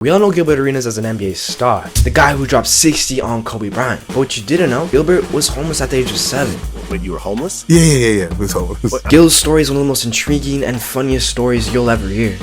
We all know Gilbert Arenas as an NBA star, the guy who dropped 60 on Kobe Bryant. But what you didn't know, Gilbert was homeless at the age of 7. Wait, you were homeless? Yeah. I was homeless. Gil's story is one of the most intriguing and funniest stories you'll ever hear.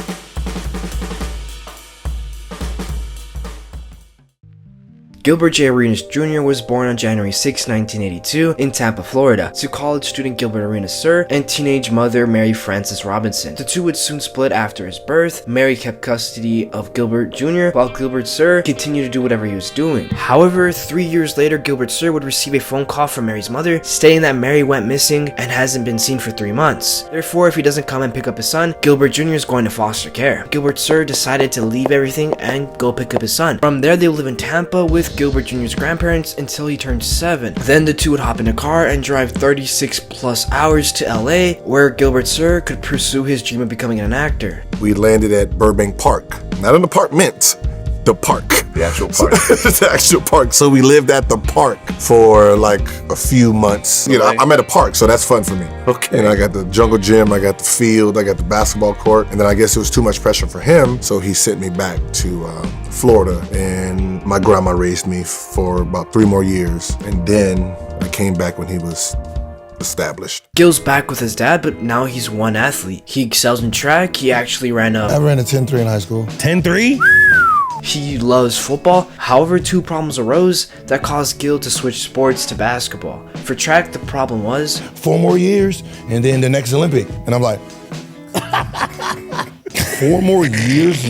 Gilbert J. Arenas Jr. was born on January 6, 1982 in Tampa, Florida, to college student Gilbert Arenas Sr. and teenage mother Mary Frances Robinson. The two would soon split after his birth. Mary kept custody of Gilbert Jr., while Gilbert Sr. continued to do whatever he was doing. However, 3 years later, Gilbert Sr. would receive a phone call from Mary's mother stating that Mary went missing and hasn't been seen for 3 months. Therefore, if he doesn't come and pick up his son, Gilbert Jr. is going to foster care. Gilbert Sr. decided to leave everything and go pick up his son. From there, they would live in Tampa with Gilbert Jr.'s grandparents until he turned 7. Then the two would hop in a car and drive 36 plus hours to LA, where Gilbert Sr. could pursue his dream of becoming an actor. We landed at Burbank Park. Not an apartment, the park. The actual park. The actual park. So we lived at the park for like a few months. You know, I'm at a park, so that's fun for me. Okay. And I got the jungle gym, I got the field, I got the basketball court. And then I guess it was too much pressure for him, so he sent me back to Florida. And my grandma raised me for about 3 more years. And then I came back when he was established. Gil's back with his dad, but now he's one athlete. He excels in track. He actually ran I ran a 10-3 in high school. 10-3? He loves football. However, 2 problems arose that caused Gil to switch sports to basketball. For track, the problem was 4 more years, and then the next Olympic. And I'm like, 4 more years?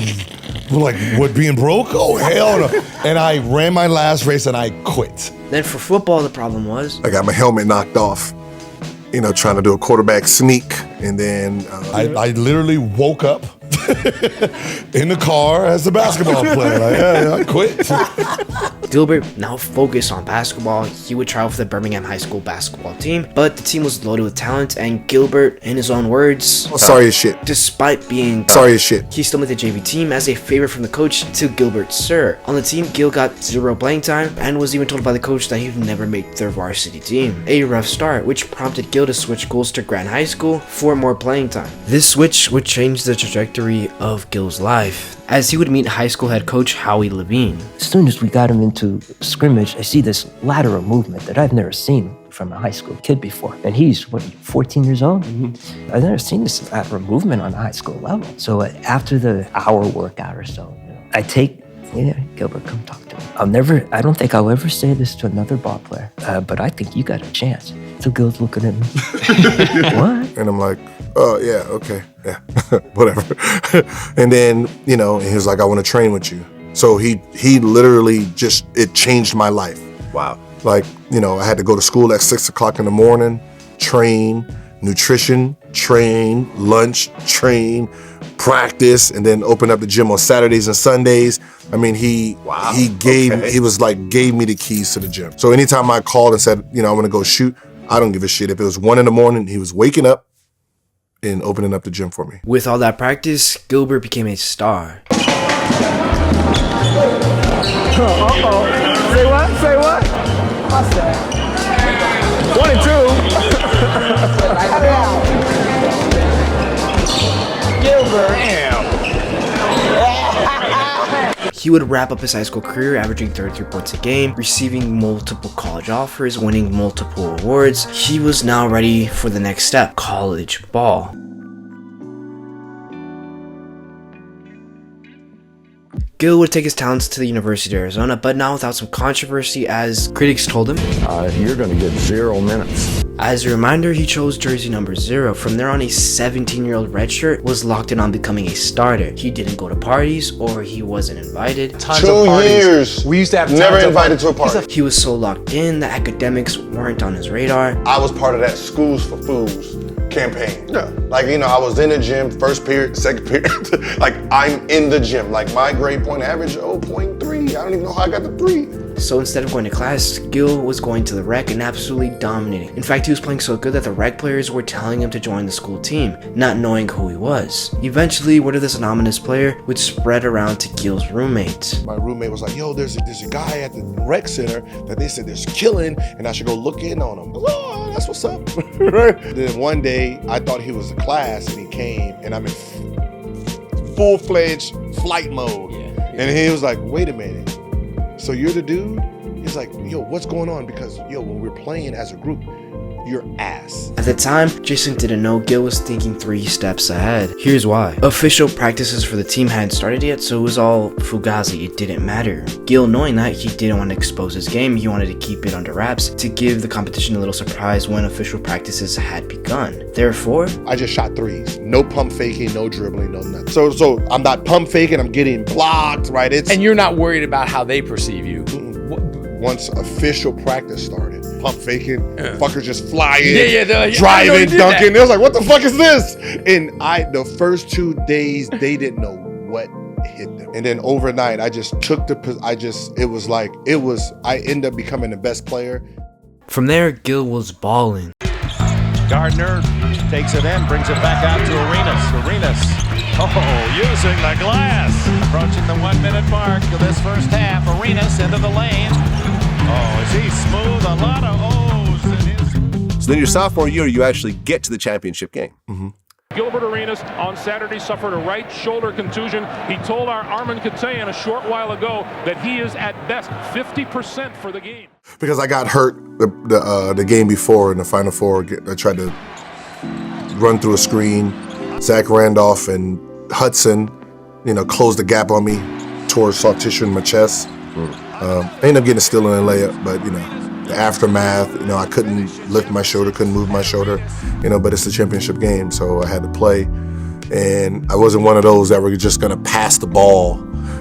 We're like, what, being broke? Oh, hell no. And I ran my last race and I quit. Then for football, the problem was I got my helmet knocked off, you know, trying to do a quarterback sneak. And then I literally woke up in the car as a basketball player. Like, yeah, I quit. Gilbert now focused on basketball. He would travel for the Birmingham High School basketball team, but the team was loaded with talent, and Gilbert, in his own words, sorry as shit. Despite being Sorry as shit. he still made the JV team as a favor from the coach to Gilbert Sr. On the team, Gil got 0 playing time and was even told by the coach that he would never make their varsity team. A rough start, which prompted Gil to switch schools to Grant High School for more playing time. This switch would change the trajectory of Gil's life, as he would meet high school head coach Howie Levine. As soon as we got him into scrimmage, I see this lateral movement that I've never seen from a high school kid before. And he's, 14 years old? Mm-hmm. I've never seen this lateral movement on a high school level. So after the hour workout or so, I take, Gilbert, come talk to me. I don't think I'll ever say this to another ball player, but I think you got a chance. So Gil's looking at me. What? And I'm like, oh, yeah, okay, yeah, whatever. And then, he was like, I want to train with you. So he literally it changed my life. Wow. Like, I had to go to school at 6 o'clock in the morning, train, nutrition, train, lunch, train, practice, and then open up the gym on Saturdays and Sundays. I mean, he gave me the keys to the gym. So anytime I called and said, I want to go shoot, I don't give a shit. If it was 1 a.m, he was waking up and opening up the gym for me. With all that practice, Gilbert became a star. Say what? Say what? I said 1 and 2. Gilbert. He would wrap up his high school career averaging 33 points a game, receiving multiple college offers, winning multiple awards. He was now ready for the next step, college ball. Gil would take his talents to the University of Arizona, but not without some controversy, as critics told him, you're going to get 0 minutes. As a reminder, he chose jersey number 0. From there on, a 17-year-old redshirt was locked in on becoming a starter. He didn't go to parties, or he wasn't invited. Tons of parties. 2 years. We used to have never invited to a party. He was so locked in that academics weren't on his radar. I was part of that Schools for Fools campaign. Yeah. Like, I was in the gym, first period, second period. Like, I'm in the gym. Like, my grade point average, 0.3. I don't even know how I got the 3. So instead of going to class, Gil was going to the rec and absolutely dominating. In fact, he was playing so good that the rec players were telling him to join the school team, not knowing who he was. Eventually, word of this anonymous player would spread around to Gil's roommates. My roommate was like, yo, there's a guy at the rec center that they said there's killing, and I should go look in on him. Oh, that's what's up. Right? Then one day, I thought he was in class, and he came, and I'm in full-fledged flight mode. And he was like, wait a minute. So you're the dude? He's like, yo, what's going on? Because, yo, when we're playing as a group, you're ass. At the time, Jason didn't know Gil was thinking 3 steps ahead. Here's why. Official practices for the team hadn't started yet, so it was all fugazi, it didn't matter. Gil, knowing that, he didn't want to expose his game, he wanted to keep it under wraps to give the competition a little surprise when official practices had begun. Therefore, I just shot 3s. No pump faking, no dribbling, no nothing. So I'm not pump faking, I'm getting blocked, right? And you're not worried about how they perceive you. Once official practice started, pump faking, fuckers just flying, like, driving, dunking. They was like, what the fuck is this? And the first 2 days, they didn't know what hit them. And then overnight, I just took I ended up becoming the best player. from there, Gil was balling. Gardner takes it in, brings it back out to Arenas. Using the glass. Approaching the 1-minute mark of this first half. Arenas into the lane. Is he smooth? A lot of O's in his... So then your sophomore year, you actually get to the championship game. Gilbert Arenas on Saturday suffered a right shoulder contusion. He told our Armin Katayan a short while ago that he is at best 50% for the game. Because I got hurt the game before in the Final Four. I tried to run through a screen. Zach Randolph and Hudson, closed the gap on me, tore soft tissue in my chest. I ended up getting a steal and a layup, but the aftermath, I couldn't lift my shoulder, couldn't move my shoulder, but it's the championship game, so I had to play. And I wasn't one of those that were just gonna pass the ball,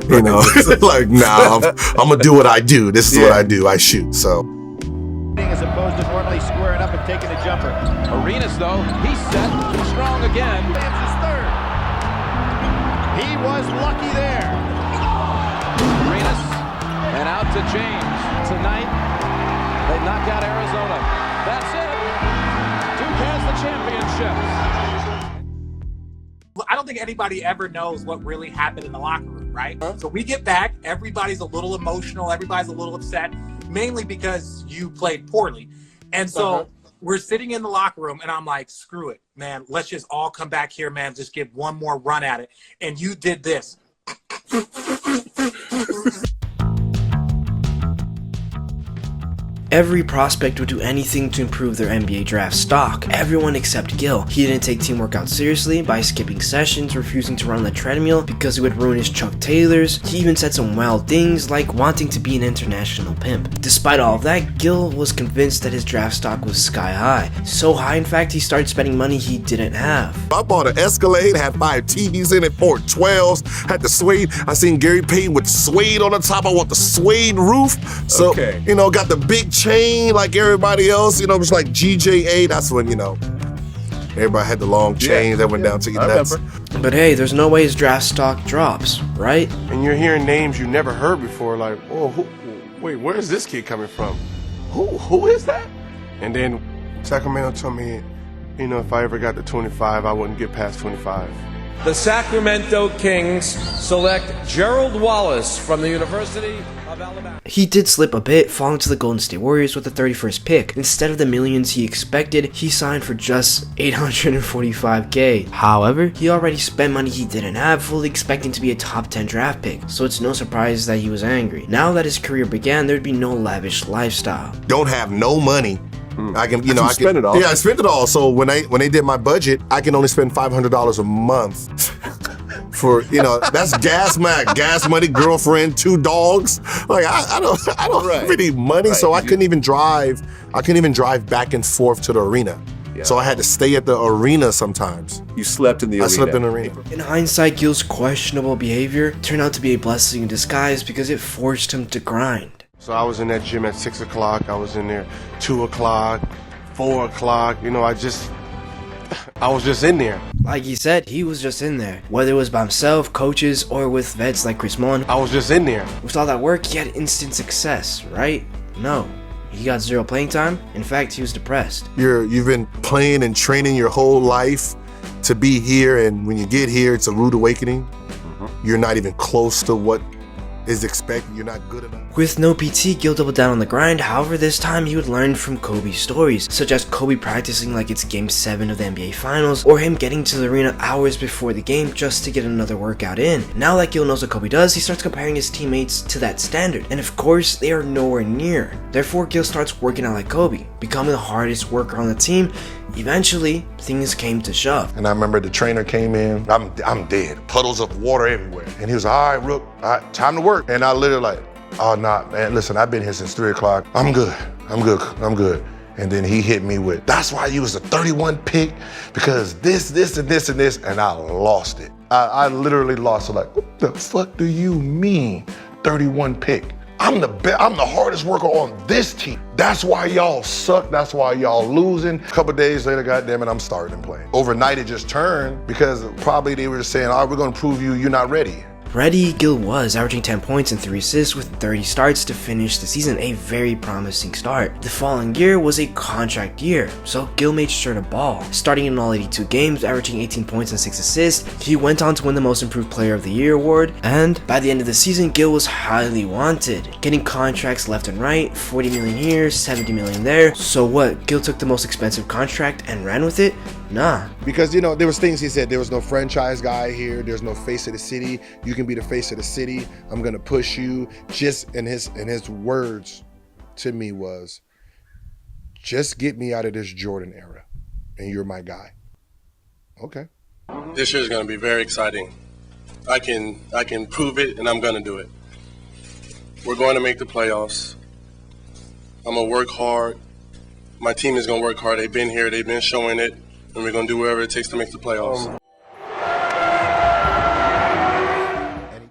like, nah, I'm gonna do what I do. This is what I do, I shoot, so. As opposed to normally squaring up and taking a jumper. Arenas, though, he's set, strong again. It's his third. He was lucky there. Arenas, and out to James. Tonight, they knock out Arizona. That's it. Duke has the championship. I don't think anybody ever knows what really happened in the locker room, right? So we get back, everybody's a little emotional, everybody's a little upset, mainly because you played poorly. And so we're sitting in the locker room and I'm like, screw it, man. Let's just all come back here, man. Just give one more run at it. And you did this. Every prospect would do anything to improve their NBA draft stock. Everyone except Gil. He didn't take team workouts seriously by skipping sessions, refusing to run on the treadmill because it would ruin his Chuck Taylors. He even said some wild things like wanting to be an international pimp. Despite all of that, Gil was convinced that his draft stock was sky high. So high, in fact, he started spending money he didn't have. I bought an Escalade, had 5 TVs in it, 4 12s, had the suede. I seen Gary Payton with suede on the top. I want the suede roof. So, got the big chain like everybody else, it was like GJA. That's when, everybody had the long chains that went down to your nuts. But hey, there's no way his draft stock drops, right? And you're hearing names you never heard before, like, wait, where is this kid coming from? Who is that? And then Sacramento told me, if I ever got to 25, I wouldn't get past 25. The Sacramento Kings select Gerald Wallace from the University of Alabama. He did slip a bit, falling to the Golden State Warriors with the 31st pick. Instead of the millions he expected, he signed for just $845K. However, he already spent money he didn't have, fully expecting to be a top 10 draft pick, so it's no surprise that he was angry. Now that his career began, there'd be no lavish lifestyle. Don't have no money. I can, I spend it all. Yeah, I spent it all. So when they did my budget, I can only spend $500 a month for, that's gas money, girlfriend, 2 dogs. Like I don't have any money, so I couldn't even drive. I couldn't even drive back and forth to the arena. Yeah. So I had to stay at the arena sometimes. You slept in the arena. I slept in the arena. In hindsight, Gil's questionable behavior turned out to be a blessing in disguise because it forced him to grind. So I was in that gym at 6 o'clock. I was in there 2 o'clock, 4 o'clock. I was just in there. Like he said, he was just in there. Whether it was by himself, coaches, or with vets like Chris Mullin, I was just in there. With all that work, he had instant success, right? No. He got 0 playing time. In fact, he was depressed. You've been playing and training your whole life to be here, and when you get here, it's a rude awakening. You're not even close to what is expected. You're not good enough. With no PT, Gil doubled down on the grind. However, this time he would learn from Kobe's stories, such as Kobe practicing like it's Game 7 of the NBA Finals, or him getting to the arena hours before the game just to get another workout in. Now that Gil knows what Kobe does, he starts comparing his teammates to that standard, and of course, they are nowhere near. Therefore, Gil starts working out like Kobe, becoming the hardest worker on the team. Eventually, things came to shove. And I remember the trainer came in, I'm dead, puddles of water everywhere. And he was, all right, Rook, all right, time to work. And I literally like, oh, nah, man, listen, I've been here since 3 o'clock. I'm good. And then he hit me with, that's why you was a 31 pick, because this, and this, and this, and I lost it. I literally lost it, like, what the fuck do you mean, 31 pick? I'm the hardest worker on this team. That's why y'all suck. That's why y'all losing. A couple days later, goddamn it, I'm starting playing. Overnight, it just turned because probably they were just saying, all right, we're gonna prove you're not ready. Ready, Gil was, averaging 10 points and 3 assists with 30 starts to finish the season, a very promising start. The following year was a contract year, so Gil made sure to ball. Starting in all 82 games, averaging 18 points and 6 assists, he went on to win the Most Improved Player of the Year award, and by the end of the season, Gil was highly wanted, getting contracts left and right, 40 million here, 70 million there. So what, Gil took the most expensive contract and ran with it? Nah. Because, you know, there was things he said, there was no franchise guy here, there's no face of the city, you can be the face of the city, I'm gonna push you. Just in his words to me was, just get me out of this Jordan era, and you're my guy. Okay. This year is gonna be very exciting. I can prove it, and I'm gonna do it. We're going to make the playoffs. I'm gonna work hard. My team is gonna work hard. They've been here, they've been showing it. And we're going to do whatever it takes to make the playoffs.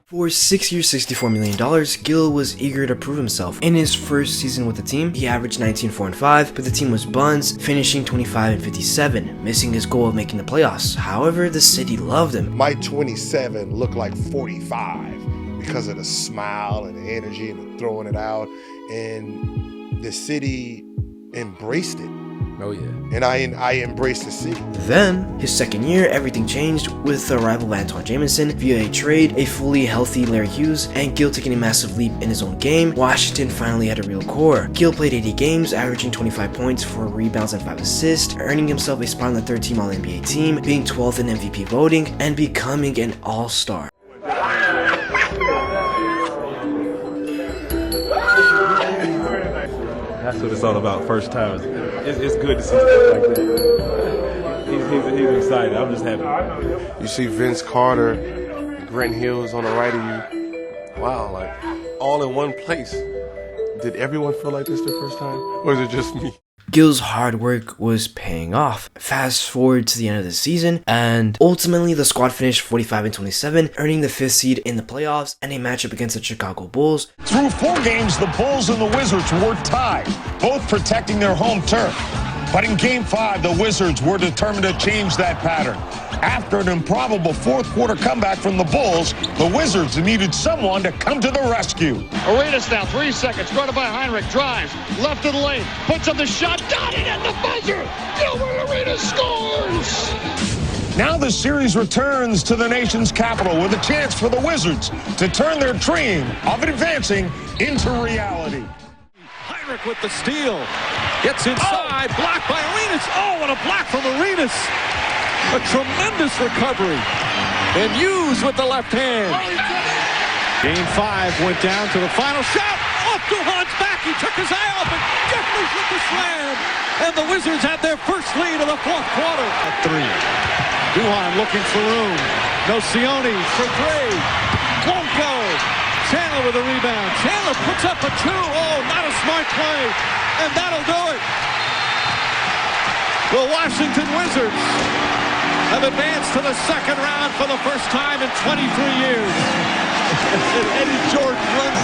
For 6 years, $64 million, Gil was eager to prove himself. In his first season with the team, he averaged 19, 4, and 5, but the team was buns, finishing 25 and 57, missing his goal of making the playoffs. However, the city loved him. My 27 looked like 45 because of the smile and the energy and the throwing it out, and the city embraced it. Oh yeah. And I embraced the city. Then, his second year, everything changed with the arrival of Antoine Jamison via a trade, a fully healthy Larry Hughes, and Gil taking a massive leap in his own game. Washington finally had a real core. Gil played 80 games, averaging 25 points, 4 rebounds, and 5 assists, earning himself a spot on the third-team All-NBA team, being 12th in MVP voting, and becoming an all-star. That's what it's all about, first time. It's good to see stuff like that. He's excited. I'm just happy. You see Vince Carter, Grant Hills on the right of you. Wow, like all in one place. Did everyone feel like this their first time? Or is it just me? Gil's hard work was paying off. Fast forward to the end of the season, and ultimately the squad finished 45 and 27, earning the 5th seed in the playoffs and a matchup against the Chicago Bulls. Through 4 games, the Bulls and the Wizards were tied, both protecting their home turf. But in Game 5, the Wizards were determined to change that pattern. After an improbable fourth-quarter comeback from the Bulls, the Wizards needed someone to come to the rescue. Arenas now, 3 seconds, guarded by Heinrich, drives, left of the lane, puts up the shot, got it at the buzzer! Gilbert Arenas scores! Now the series returns to the nation's capital with a chance for the Wizards to turn their dream of advancing into reality. Heinrich with the steal. Gets inside, blocked by Arenas. Oh, what a block from Arenas. A tremendous recovery. And Hughes with the left hand. Game 5 went down to the final shot. Off Duhan's back. He took his eye off it. Jeffries with the slam. And the Wizards had their first lead of the 4th quarter. At 3. Duhan looking for room. Nocioni for 3. Won't go. Chandler with a rebound. Chandler puts up a 2. Oh, not a smart play. And that'll do it. The Washington Wizards have advanced to the 2nd round for the first time in 23 years. And Eddie Jordan runs.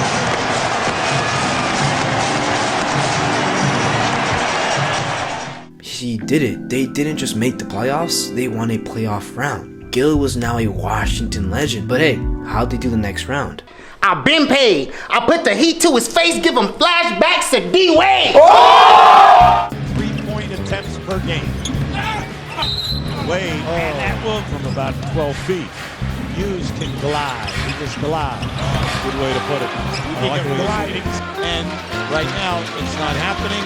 He did it. They didn't just make the playoffs, they won a playoff round. Gil was now a Washington legend, but hey, how'd they do the next round? I've been paid. I put the heat to his face, give him flashbacks to D-Wade. Oh! 3-point attempts per game. Wade, and that one from about 12 feet. Hughes can glide. He is collide. Good way to put it. You think of gliding, and right now it's not happening.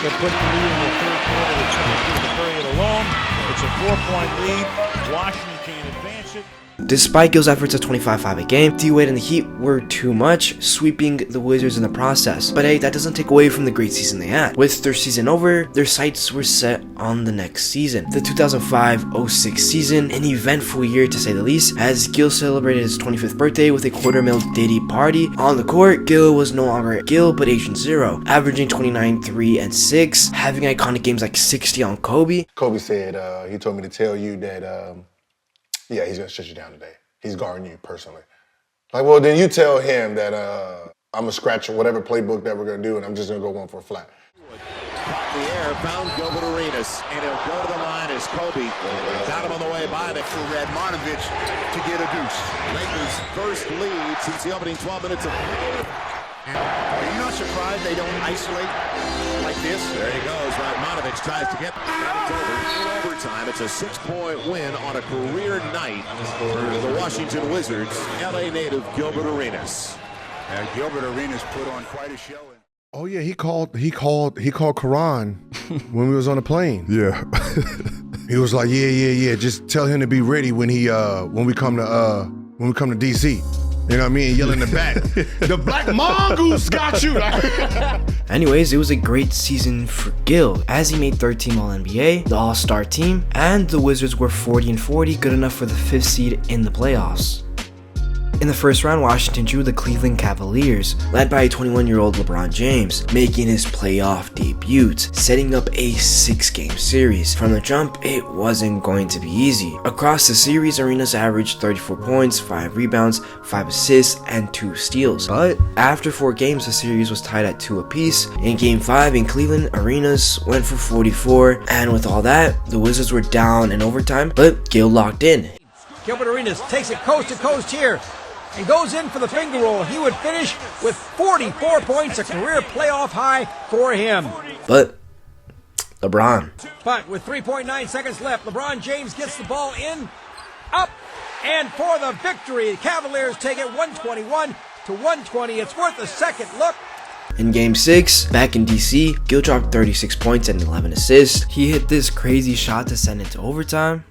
They put the lead in the third quarter. They finish the period alone. It's a 4-point lead. Washington can't advance it. Despite Gil's efforts at 25-5 a game, D-Wade and the Heat were too much, sweeping the Wizards in the process. But hey, that doesn't take away from the great season they had. With their season over, their sights were set on the next season. The 2005-06 season, an eventful year to say the least, as Gil celebrated his 25th birthday with a quarter-mil Diddy party. On the court, Gil was no longer Gil, but Agent Zero, averaging 29, 3, and 6, having iconic games like 60 on Kobe. Kobe said, he told me to tell you that, yeah, he's gonna shut you down today. He's guarding you personally. Like, well, then you tell him that I'm gonna scratch whatever playbook that we're gonna do, and I'm just gonna go one for a flat. Caught in the air, found Gilbert Arenas, and he'll go to the line as Kobe got him on the way by the Radmanovich to get a deuce. Lakers' first lead since the opening 12 minutes of play. Are you not surprised they don't isolate like this? There he goes. Radmanovich tries to get it over in overtime. It's a 6-point win on a career night for the Washington Wizards. LA native Gilbert Arenas. Gilbert Arenas put on quite a show. Oh yeah, he called Karan when we was on the plane. Yeah. He was like, yeah. Just tell him to be ready when we come to DC. You know what I mean? Yell in the back. The black mongoose got you. Anyways, it was a great season for Gil, as he made 13 All-NBA, the All-Star team, and the Wizards were 40-40, good enough for the 5th seed in the playoffs. In the first round, Washington drew the Cleveland Cavaliers, led by a 21-year-old LeBron James, making his playoff debut, setting up a 6-game series. From the jump, it wasn't going to be easy. Across the series, Arenas averaged 34 points, 5 rebounds, 5 assists, and 2 steals. But after 4 games, the series was tied at 2 apiece. In Game 5 in Cleveland, Arenas went for 44, and with all that, the Wizards were down in overtime, but Gil locked in. Gilbert Arenas takes it coast to coast here and goes in for the finger roll. He would finish with 44 points, a career playoff high for him. But LeBron. But with 3.9 seconds left, LeBron James gets the ball in, up, and for the victory. The Cavaliers take it 121-120. It's worth a second look. In Game 6, back in DC, Gil dropped 36 points and 11 assists. He hit this crazy shot to send it to overtime.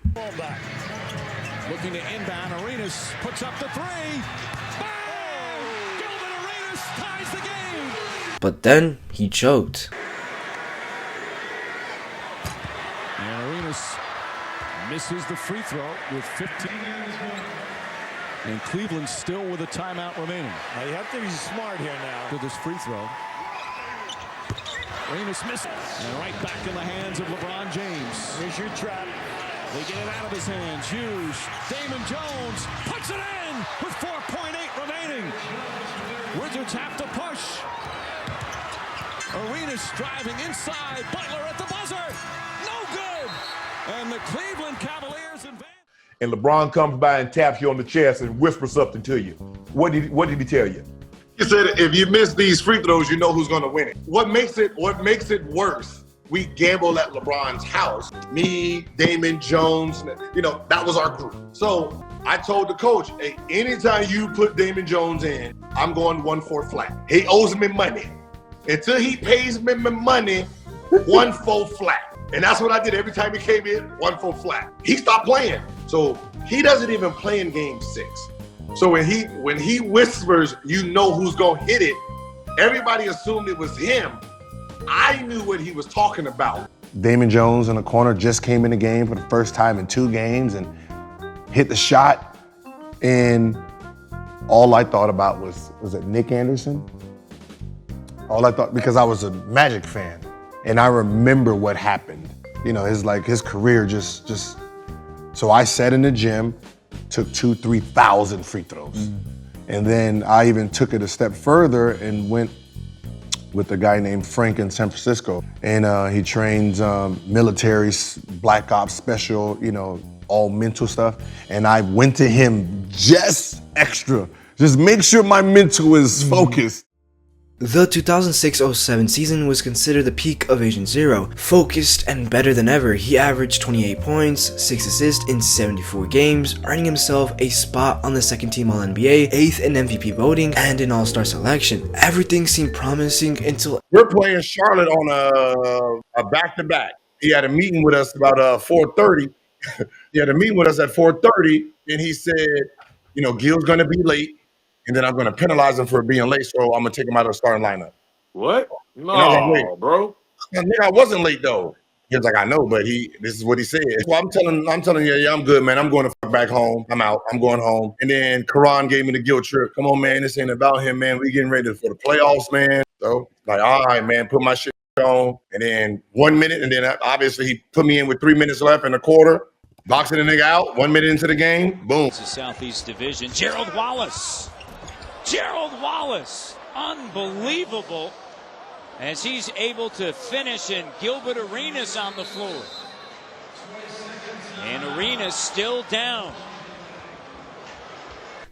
Looking to inbound, Arenas puts up the 3. Gilbert Arenas ties the game. But then he choked. And Arenas misses the free throw with 15. And Cleveland still with a timeout remaining. Now you have to be smart here now with this free throw. Arenas misses. And right back in the hands of LeBron James. Here's your trap. They get it out of his hands. Hughes, Damon Jones puts it in with 4.8 remaining. Wizards have to push. Arenas driving inside. Butler at the buzzer. No good. And the Cleveland Cavaliers advance. And LeBron comes by and taps you on the chest and whispers something to you. What did he tell you? He said, if you miss these free throws, you know who's gonna win it. What makes it worse? We gamble at LeBron's house. Me, Damon Jones, that was our crew. So I told the coach, hey, anytime you put Damon Jones in, I'm going 1-4 flat. He owes me money. Until he pays me my money, 1-4 flat. And that's what I did every time he came in, 1-4 flat. He stopped playing. So he doesn't even play in Game 6. So when he whispers, you know who's gonna hit it, everybody assumed it was him. I knew what he was talking about. Damon Jones in the corner just came in the game for the first time in 2 games and hit the shot. And all I thought about was it Nick Anderson? All I thought, because I was a Magic fan. And I remember what happened. His career just. So I sat in the gym, took 3,000 free throws. And then I even took it a step further and went with a guy named Frank in San Francisco. And he trains military, black ops, special, all mental stuff. And I went to him just extra, just make sure my mental is focused. The 2006-07 season was considered the peak of Agent Zero. Focused and better than ever, he averaged 28 points, 6 assists in 74 games, earning himself a spot on the second team All-NBA, 8th in MVP voting, and an All-Star selection. Everything seemed promising until We're playing Charlotte on a back-to-back. He had a meeting with us about 4:30. He had a meeting with us at 4:30, and he said, you know, Gil's going to be late, and then I'm going to penalize him for being late, so I'm going to take him out of the starting lineup. What? And I was like, No, wait, bro. nigga, I wasn't late though. He was like, I know, but this is what he said. So I'm telling you, yeah, I'm good, man. I'm going to back home. I'm out. I'm going home. And then Karan gave me the guilt trip. Come on, man. This ain't about him, man. We getting ready for the playoffs, man. So like, all right, man, put my shit on. And then 1 minute, and then obviously he put me in with 3 minutes left in the quarter. Boxing the nigga out, 1 minute into the game, boom. It's the Southeast Division. Gerald Wallace. Gerald Wallace. Unbelievable. As he's able to finish, and Gilbert Arenas on the floor. And Arenas still down.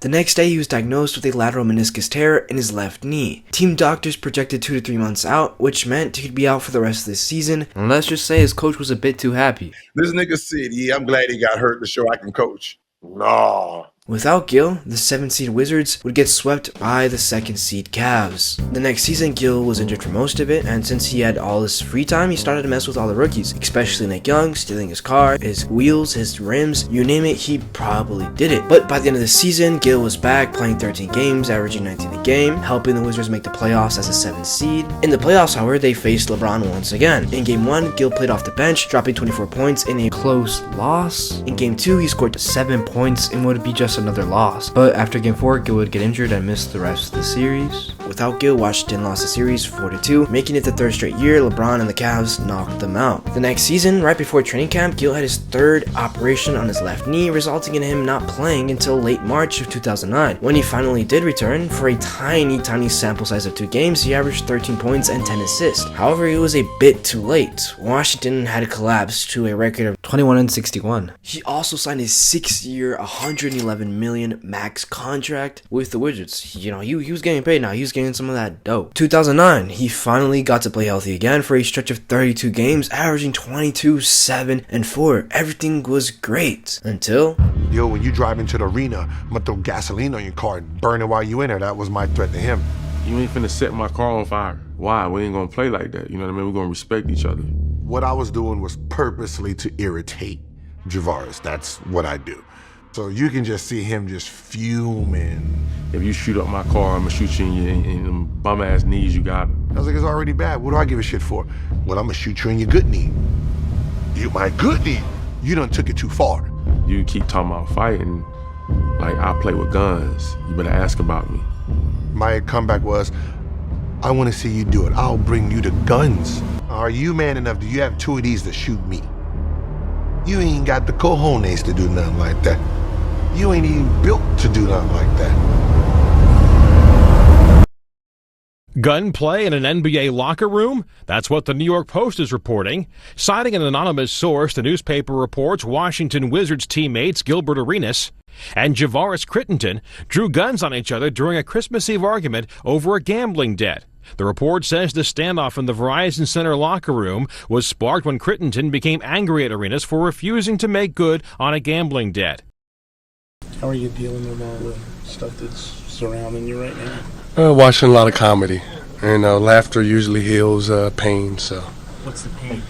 The next day, he was diagnosed with a lateral meniscus tear in his left knee. Team doctors projected 2 to 3 months out, which meant he could be out for the rest of the season. And let's just say his coach was a bit too happy. This nigga said, yeah, I'm glad he got hurt to show I can coach. Nah. Without Gil, the 7th-seed Wizards would get swept by the 2nd-seed Cavs. The next season, Gil was injured for most of it, and since he had all this free time, he started to mess with all the rookies, especially Nick Young, stealing his car, his wheels, his rims, you name it, he probably did it. But by the end of the season, Gil was back, playing 13 games, averaging 19 a game, helping the Wizards make the playoffs as a 7th seed. In the playoffs, however, they faced LeBron once again. In Game 1, Gil played off the bench, dropping 24 points in a close loss. In Game 2, he scored 7 points and would be just another loss. But after Game 4, Gil would get injured and miss the rest of the series. Without Gil, Washington lost the series 4-2, making it the 3rd straight year LeBron and the Cavs knocked them out. The next season, right before training camp, Gil had his 3rd operation on his left knee, resulting in him not playing until late March of 2009. When he finally did return, for a tiny sample size of 2 games, he averaged 13 points and 10 assists. However, it was a bit too late. Washington had collapsed to a record of 21-61. He also signed his 6-year, $111 million max contract with the Wizards. You know, he was getting paid now. He was getting some of that dough. 2009, he finally got to play healthy again for a stretch of 32 games, averaging 22, 7, and 4. Everything was great until... Yo, when you drive into the arena, I'm gonna throw gasoline on your car and burn it while you in there. That was my threat to him. You ain't finna set my car on fire. Why? We ain't gonna play like that. You know what I mean? We're gonna respect each other. What I was doing was purposely to irritate Javaris. That's what I do. So you can just see him just fuming. If you shoot up my car, I'm gonna shoot you in them bum-ass knees you got. I was like, it's already bad. What do I give a shit for? Well, I'm gonna shoot you in your good knee. My good knee? You done took it too far. You keep talking about fighting like I play with guns. You better ask about me. My comeback was, I wanna see you do it. I'll bring you the guns. Are you man enough? Do you have 2 of these to shoot me? You ain't got the cojones to do nothing like that. You ain't even built to do nothing like that. Gunplay in an NBA locker room? That's what the New York Post is reporting. Citing an anonymous source, the newspaper reports Washington Wizards teammates Gilbert Arenas and Javaris Crittenton drew guns on each other during a Christmas Eve argument over a gambling debt. The report says the standoff in the Verizon Center locker room was sparked when Crittenton became angry at Arenas for refusing to make good on a gambling debt. How are you dealing with all the stuff that's surrounding you right now? Watching a lot of comedy. And laughter usually heals pain, so. What's the pain?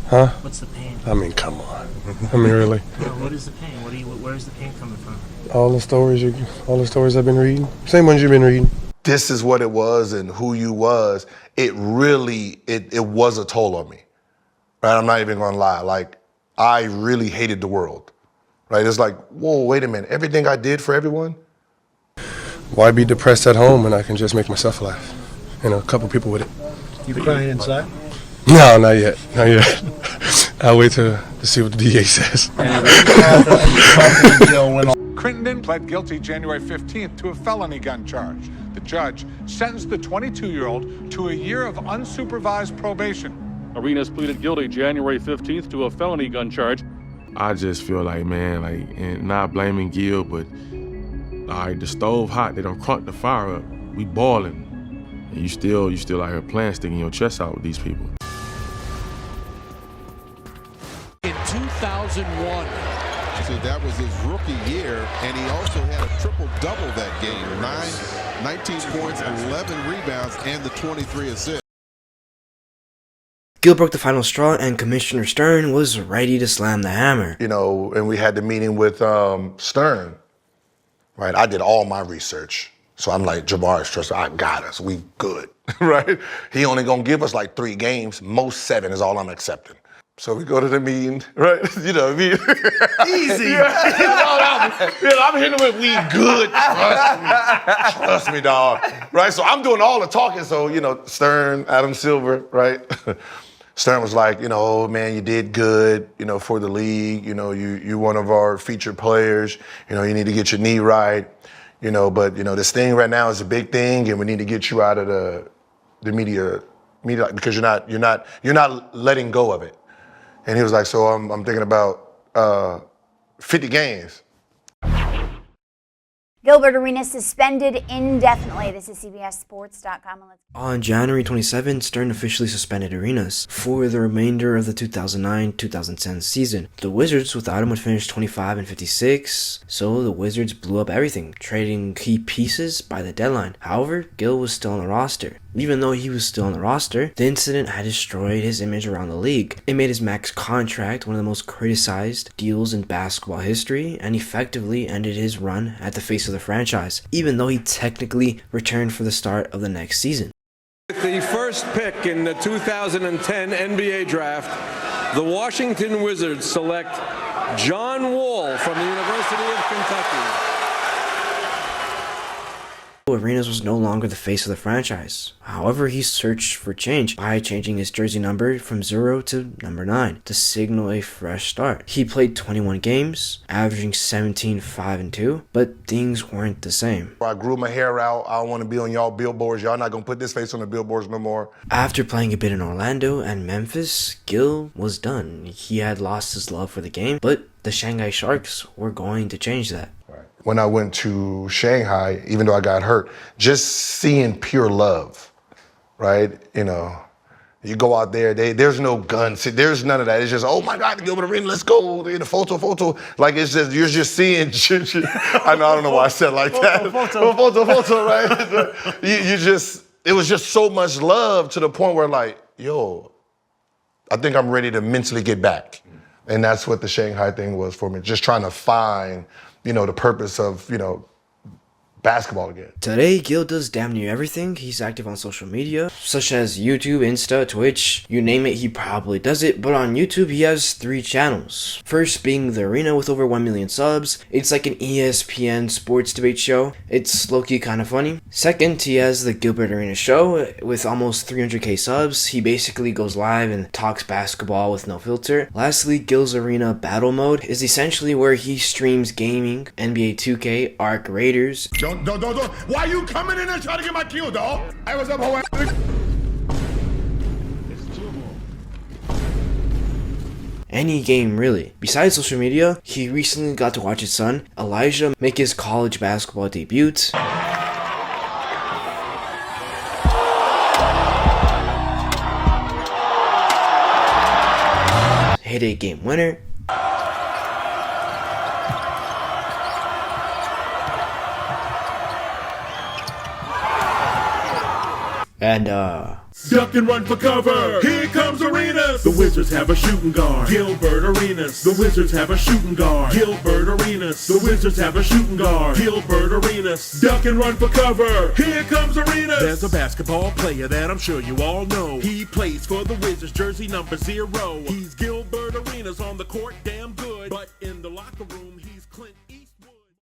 Huh? What's the pain? I mean, come on. I mean, really. No, what is the pain? Where's the pain coming from? All the stories I've been reading. Same ones you've been reading. This is what it was and who you was. It really, it was a toll on me. Right? I'm not even gonna lie. Like, I really hated the world. Right? It's like, whoa, wait a minute. Everything I did for everyone? Why be depressed at home when I can just make myself laugh? You know, a couple people with it. You crying inside? No, not yet. Not yet. I'll wait to see what the DA says. Crittenton pled guilty January 15th to a felony gun charge. The judge sentenced the 22-year-old to a year of unsupervised probation. Arenas pleaded guilty January 15th to a felony gun charge. I just feel like, man, and not blaming Gil, but all right, the stove hot, they done crunked the fire up. We boiling. And you still out here playing, sticking your chest out with these people. In 2001. So that was his rookie year, and he also had a triple-double that game. 19 points, 11 rebounds, and the 23 assists. Gil broke the final straw, and Commissioner Stern was ready to slam the hammer. You know, and we had the meeting with Stern, right? I did all my research. So I'm like, Javaris, trust, I got us. We good, right? He only gonna give us like 3 games. Most 7 is all I'm accepting. So we go to the meeting, right? You know, easy. I'm hitting with we good. Trust me, dog. Right? So I'm doing all the talking. So, you know, Stern, Adam Silver, right? Stern was like, you know, man, you did good, you know, for the league. You know, you one of our featured players. You know, you need to get your knee right. You know, but you know, this thing right now is a big thing, and we need to get you out of the media because you're not letting go of it. And he was like, so I'm thinking about 50 games. Gilbert Arenas suspended indefinitely. This is CBSSports.com. On January 27, Stern officially suspended Arenas for the remainder of the 2009-2010 season. The Wizards without him would finish 25-56, so the Wizards blew up everything, trading key pieces by the deadline. However, Gil was still on the roster. Even though he was still on the roster, the incident had destroyed his image around the league. It made his max contract one of the most criticized deals in basketball history, and effectively ended his run at the face of the franchise, even though he technically returned for the start of the next season. With the first pick in the 2010 NBA draft, the Washington Wizards select John Wall from the University of Kentucky. Arenas was no longer the face of the franchise. However, he searched for change by changing his jersey number from 0 to number 9 to signal a fresh start. He played 21 games, averaging 17, 5, and 2, but things weren't the same. I grew my hair out. I don't want to be on y'all billboards. Y'all not going to put this face on the billboards no more. After playing a bit in Orlando and Memphis, Gil was done. He had lost his love for the game, but the Shanghai Sharks were going to change that. When I went to Shanghai, even though I got hurt, just seeing pure love, right? You know, you go out there, there's no guns, there's none of that. It's just, oh my God, Gilbert Arenas, let's go, in a photo. Like it's just, you're just seeing, I don't know why I said it like that. Photo, right? It was just so much love to the point where like, yo, I think I'm ready to mentally get back. And that's what the Shanghai thing was for me, just trying to find, you know, the purpose of, you know, basketball again. Today, Gil does damn near everything. He's active on social media, such as YouTube, Insta, Twitch, you name it, he probably does it. But on YouTube, he has 3 channels. First being The Arena with over 1 million subs. It's like an ESPN sports debate show. It's low-key kind of funny. Second, he has the Gilbert Arenas show with almost 300k subs. He basically goes live and talks basketball with no filter. Lastly, Gil's Arena Battle Mode is essentially where he streams gaming, NBA 2K, Arc Raiders. Don't. Why you coming in there trying to get my kill, dog? I was up whole Any game, really. Besides social media, he recently got to watch his son, Elijah, make his college basketball debut. Hit a game winner. And duck and run for cover. Here comes Arenas. The Wizards have a shooting guard. Gilbert Arenas. The Wizards have a shooting guard. Gilbert Arenas. The Wizards have a shooting guard. Gilbert Arenas. Duck and run for cover. Here comes Arenas. There's a basketball player that I'm sure you all know. He plays for the Wizards, jersey number 0. He's Gilbert Arenas on the court, damn good.